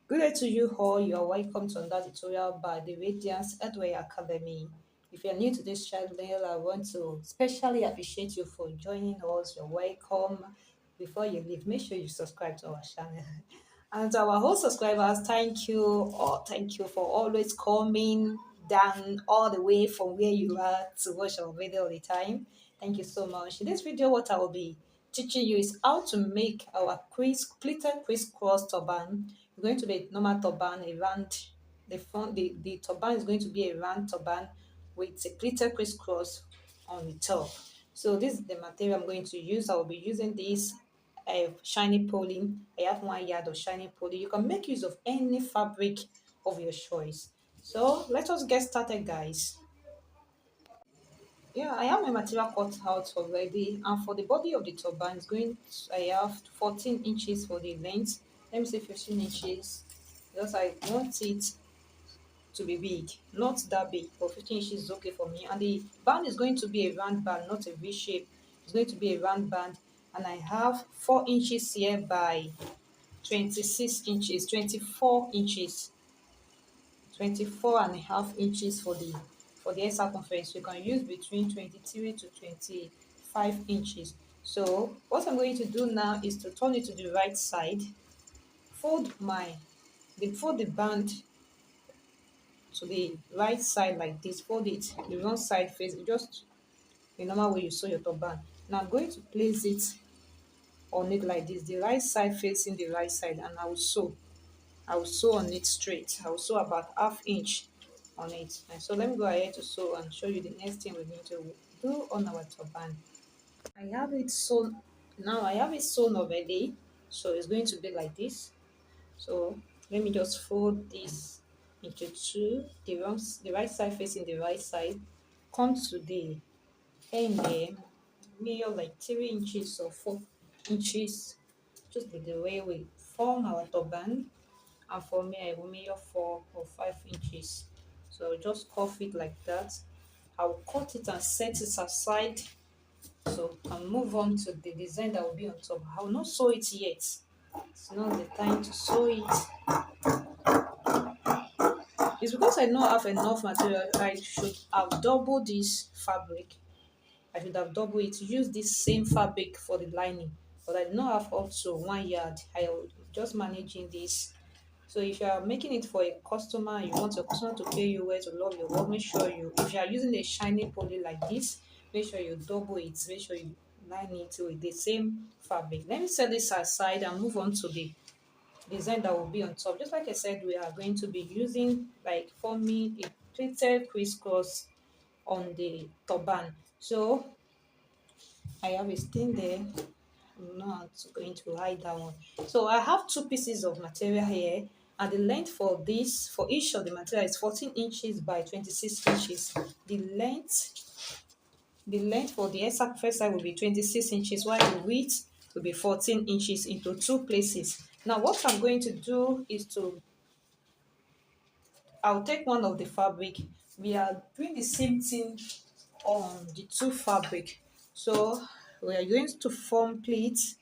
Good day to you all. You are welcome to another tutorial by De-Radiance Academy. If you are new to this channel, I want to specially appreciate you for joining us. You're welcome. Before you leave, make sure you subscribe to our channel. And to our whole subscribers, thank you. Oh, thank you for always coming down all the way from where you are to watch our video all the time. Thank you so much. In this video, what I will be teaching you is how to make our pleated crisscross turban. It's going to be a normal turban, a round. The turban is going to be a round turban with a pleated crisscross on the top. So this is the material I'm going to use. I will be using this shiny poly. I have 1 yard of shiny poly. You can make use of any fabric of your choice. So let us get started, guys. Yeah, I have my material cut out already, and for the body of the turban, it's going to, I have 14 inches for the length. Let me say 15 inches because I want it to be big, not that big, but 15 inches is okay for me. And the band is going to be a round band, not a V shape. It's going to be a round band, and I have 4 inches here by 26 inches, 24 inches, 24 and a half inches for the hair circumference. You can use between 23 to 25 inches. So what I'm going to do now is to turn it to the right side, fold the band to the right side like this, fold it the wrong side face, just the normal way you sew your turban. Now I'm going to place it on it like this, the right side facing the right side, and I will sew on it straight. I will sew about half inch on it. And so let me go ahead to sew and show you the next thing we're going to do on our turban. I have it sewn. Now I have it sewn already, so it's going to be like this. So let me just fold this into two, the right side facing the right side. Come to the end there, measure like 3 inches or 4 inches, just like the way we form our turban. And for me, I will measure 4 or 5 inches. So just cuff it like that. I will cut it and set it aside, so and move on to the design that will be on top. I will not sew it yet. It's not the time to sew it. It's because I don't have enough material. I should have doubled this fabric. I should have doubled it. Use this same fabric for the lining, but I do not have up to 1 yard. I will just managing this. So if you are making it for a customer, you want your customer to pay you well, to love your work, make sure if you are using a shiny poly like this, make sure you double it. Make sure you line it with the same fabric. Let me set this aside and move on to the design that will be on top. Just like I said, we are going to be using, like, forming a pleated crisscross on the turban. So I have a stain there. I'm not going to hide that one. So I have two pieces of material here, and the length for this, for each of the material, is 14 inches by 26 inches. The length for the first side will be 26 inches, while the width will be 14 inches into two places. Now what I'm going to do is I'll take one of the fabric. We are doing the same thing on the two fabric. So we are going to form pleats.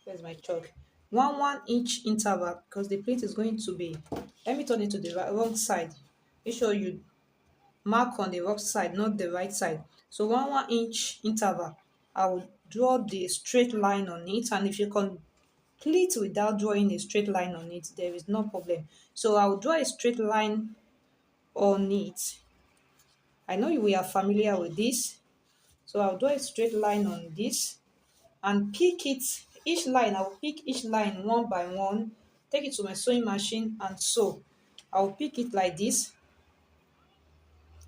Where's my chalk? 1 inch interval, because the plate is going to be, let me turn it to the wrong side. Make sure you mark on the wrong side, not the right side. So 1 inch interval. I will draw the straight line on it, and if you complete without drawing a straight line on it, there is no problem. So I will draw a straight line on it. I know we are familiar with this. So I'll draw a straight line on this and pick it, each line. I will pick each line one by one, take it to my sewing machine and sew. I will pick it like this.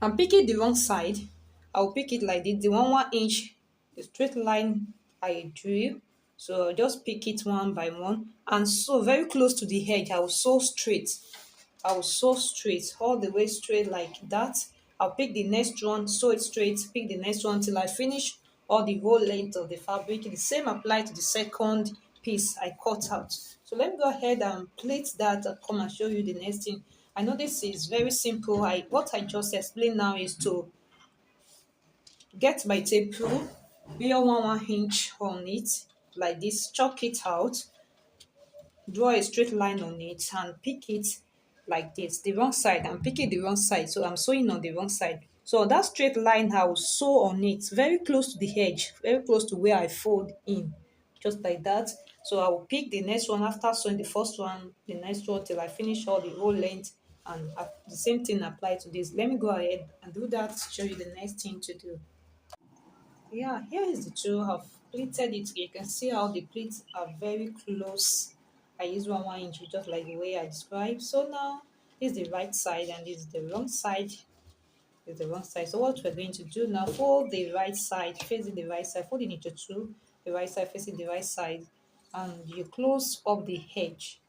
I'm picking the wrong side. I will pick it like this, the 1 inch, the straight line I drew. So I'll just pick it one by one and sew very close to the edge. I will sew straight. I will sew straight, all the way straight like that. I'll pick the next one, sew it straight, pick the next one till I finish all the whole length of the fabric. The same apply to the second piece I cut out. So let me go ahead and plait that and come and show you the next thing. I know this is very simple. What I just explained now is to get my tape rule, wear 1 inch on it like this, chalk it out. draw a straight line on it and pick it like this, the wrong side. I'm picking the wrong side, so I'm sewing on the wrong side. So that straight line, I will sew on it very close to the edge, very close to where I fold in, just like that. So I will pick the next one after sewing the first one, the next one till I finish all the whole length, and the same thing apply to this. Let me go ahead and do that, show you the next thing to do. Yeah, here is the two. I've pleated it. You can see how the pleats are very close. I use 1 inch just like the way I described. So now this is the right side and this is the wrong side. This is the wrong side. So what we're going to do now, fold the right side, facing the right side, fold it into two, the right side facing the right side, and you close up the edge.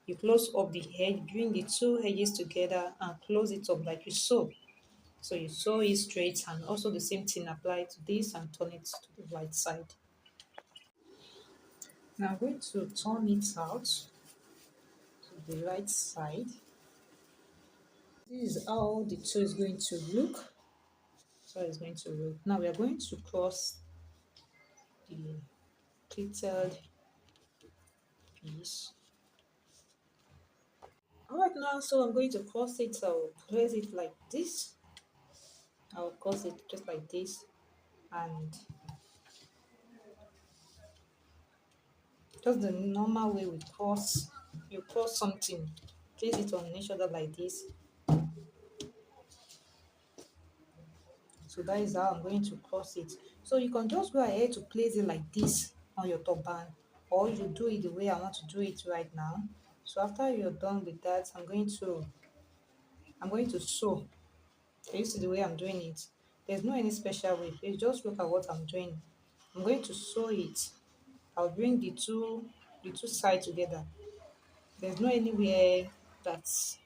You close up the edge, bring the two edges together and close it up like you sew. So you sew it straight, and also the same thing apply to this and turn it to the right side. Now I'm going to turn it out to the right side. This is how the toe is going to look. So it's going to look. Now we are going to cross the pleated piece. Alright, now so I'm going to cross it. I'll place it like this. I'll cross it just like this, and just the normal way we cross. You cross something, place it on each other like this. So that is how I'm going to cross it. So you can just go ahead to place it like this on your turban, or you do it the way I want to do it right now. So after you're done with that, I'm going to sew. Can you see the way I'm doing it? There's no any special way. Please just look at what I'm doing. I'm going to sew it. I'll bring the two sides together. There's no anywhere that's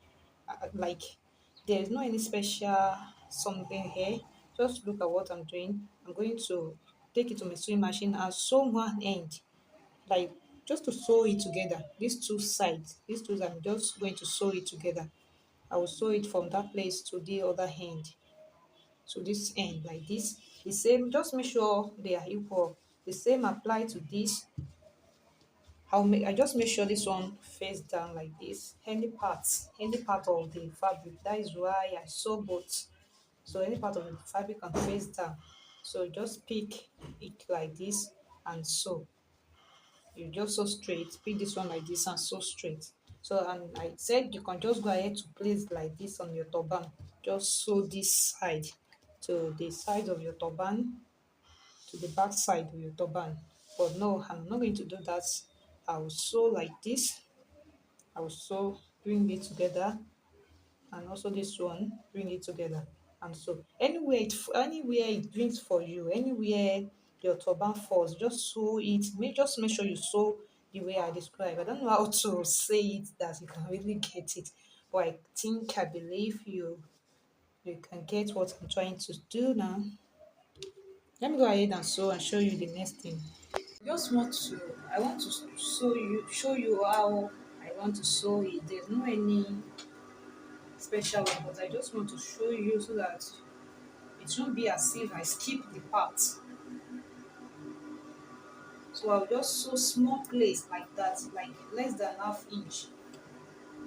like there's no any special something here. Just look at what I'm doing. I'm going to take it to my sewing machine and sew one end, like just to sew it together. These two sides, these two, I'm just going to sew it together. I will sew it from that place to the other end, to this end like this. The same, just make sure they are equal. The same apply to this. I just make sure this one face down like this. Any part of the fabric. That is why I sew both. So any part of the fabric can face down. So just pick it like this and sew. You just sew straight. Pick this one like this and sew straight. So, and I said you can just go ahead to place like this on your turban. Just sew this side to the side of your turban, to the back side of your turban. But no, I'm not going to do that. I will sew like this. I will sew, bring it together, and also this one, bring it together. And so anywhere it brings for you, anywhere your turban falls, just sew it. Just make sure you sew the way I describe. I don't know how to say it that you can really get it, but I believe you can get what I'm trying to do now. Let me go ahead and sew and show you the next thing. I want to show you how I want to sew it. There's no any special one, but I just want to show you so that it won't be as if I skip the part. So I'll just sew small place like that, like less than half inch.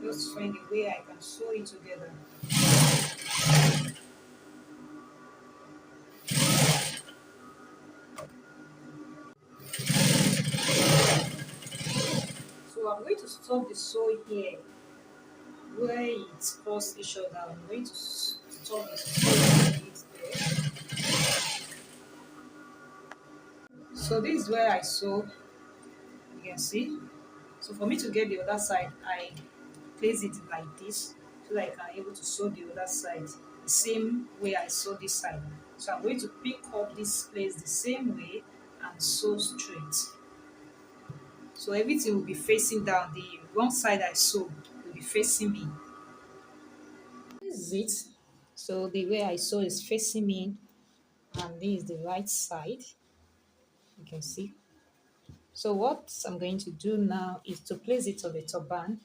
Just find a way I can sew it together. So I'm going to stop the sew here where it cross each other. I'm going to stop the sew there. So this is where I sew. You can see. So for me to get the other side, I place it like this so that I can able to sew the other side the same way I sew this side. So I'm going to pick up this place the same way and sew straight. So everything will be facing down. The wrong side I sew will be facing me. This is it. So the way I sew is facing me, and this is the right side. You can see. So what I'm going to do now is to place it on the turban,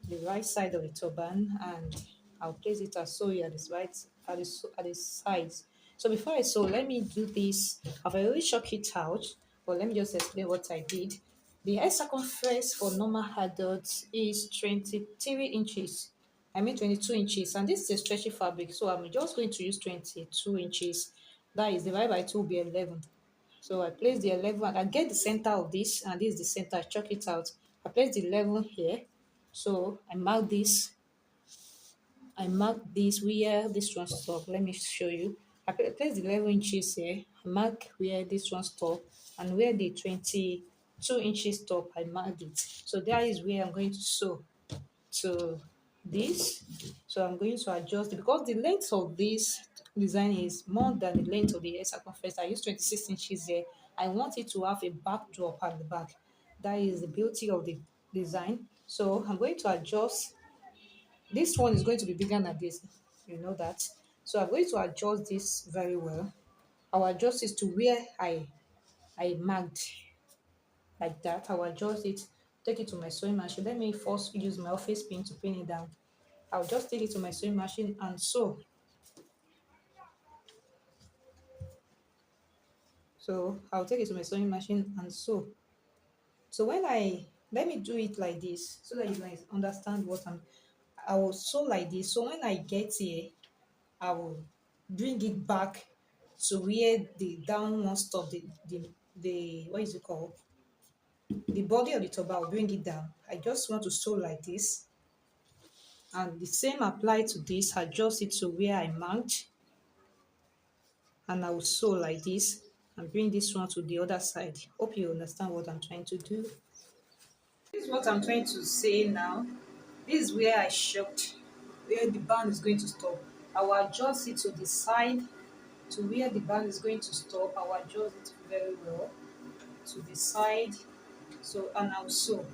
the right side of the turban, and I'll place it as so at this right at the sides. So before I sew, let me do this. I've already shook it out, but let me just explain what I did. The head circumference for normal adults is 23 inches. I mean 22 inches. And this is a stretchy fabric, so I'm just going to use 22 inches. That is divided by 2 will be 11. So I place the 11 and I get the center of this, and this is the center. I chalk it out. I place the 11 here. So I mark this where this one stop. Let me show you. I place the 11 inches here. I mark where this one stop, and where the 22 inches stop, I marked it. So that is where I'm going to sew to this. So I'm going to adjust it because the length of this design is more than the length of the hair circumference. I use 26 inches here. I want it to have a backdrop at the back. That is the beauty of the design. So I'm going to adjust. This one is going to be bigger than this, you know that. So I'm going to adjust this very well. I'll adjust it to where I marked, like that. I'll adjust it, take it to my sewing machine. Let me first use my office pin to pin it down. I'll just take it to my sewing machine and sew. So I'll take it to my sewing machine and sew. So let me do it like this so that you guys understand I will sew like this. So when I get here, I will bring it back to where the down one stop, the what is it called? The body of the turban, I'll bring it down. I just want to sew like this. And the same apply to this, adjust it to where I marked. And I will sew like this and bring this one to the other side. Hope you understand what I'm trying to do. This is what I'm trying to say now. This is where I shocked, where the band is going to stop. I will adjust it to the side to where the band is going to stop. I will adjust it very well to the side. So, and I'll sew.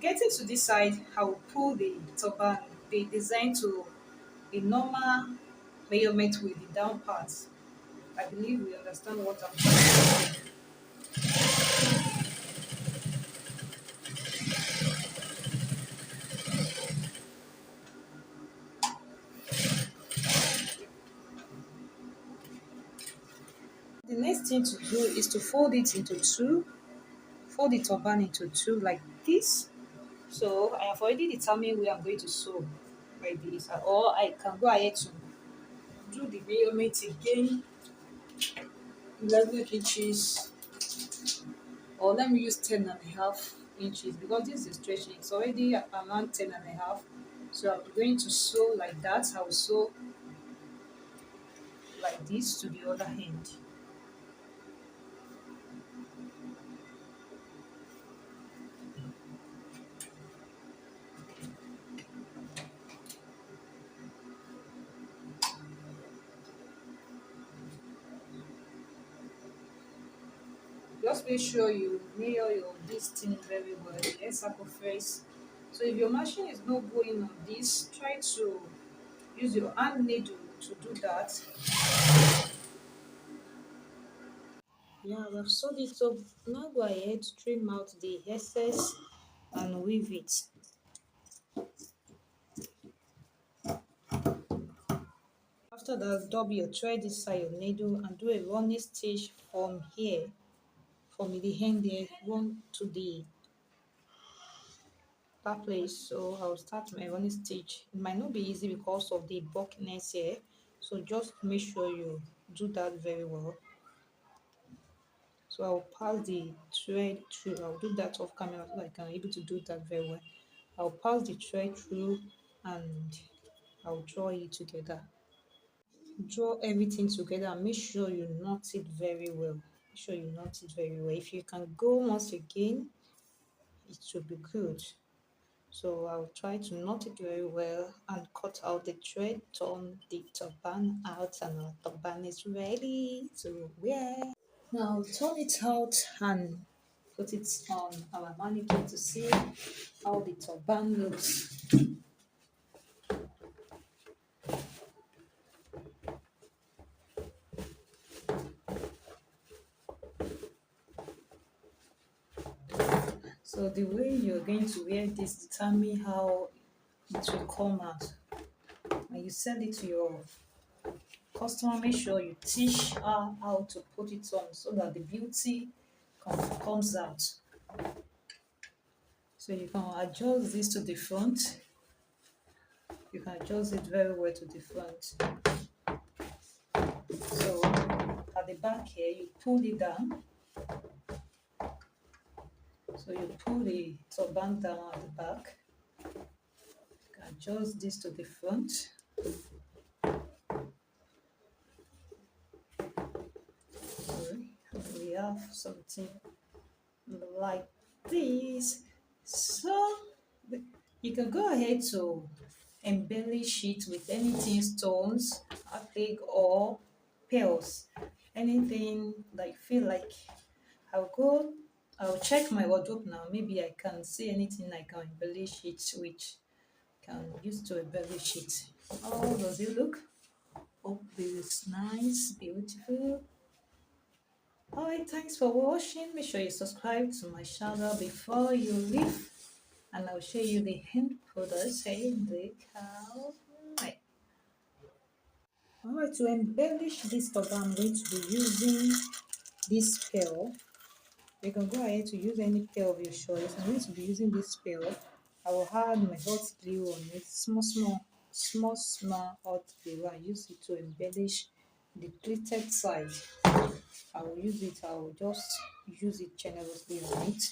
Getting to this side, I will pull the turban, the design to a normal measurement with the down parts. I believe we understand what I'm trying to do. The next thing to do is to fold it into two, fold the turban into two like this. So I have already determined where I'm going to sew like this, or I can go ahead to do the measurement again, 11 inches, or let me use 10.5 inches because this is stretching. It's already around 10.5. So I'm going to sew like that. I will sew like this to the other end. Just make sure you nail your this thing very well, the hair circumference. So if your machine is not going on this, try to use your hand needle to do that. Yeah, we've sewed it, so now go ahead to trim out the excess and weave it. After that, double your thread inside your needle and do a running stitch from here, from the end there, run to the that place. So I'll start my running stitch. It might not be easy because of the bulkiness here, so just make sure you do that very well. So I'll pass the thread through. I'll do that off camera so I can able to do that very well. I'll pass the thread through and I'll draw it together. Draw everything together and make sure you knot it very well. Make sure you knot it very well. If you can go once again, it should be good. So I'll try to knot it very well and cut out the thread, turn the turban out, and our turban is ready to wear. Now turn it out and put it on our mannequin to see how the turban looks. So the way you're going to wear this determine how it will come out. When you send it to your customer, make sure you teach her how to put it on so that the beauty comes out. So you can adjust this to the front. You can adjust it very well to the front. So at the back here, you pull it down. So you pull the turban down at the back. You can adjust this to the front. We have something like this. So you can go ahead to embellish it with anything, stones, acrylic, or pearls, anything that you feel like. I'll check my wardrobe now. Maybe I can see anything I can embellish it with, can use to embellish it. How does it look? Oh, this is nice, beautiful. Alright, thanks for watching. Make sure you subscribe to my channel before you leave, and I'll show you the hand products in the cow. Alright, to embellish this top, I'm going to be using this pearl. You can go ahead to use any pearl of your choice. I'm going to be using this pearl. I will add my hot glue on it, small hot glue, and use it to embellish the pleated side. I will just use it generously on it.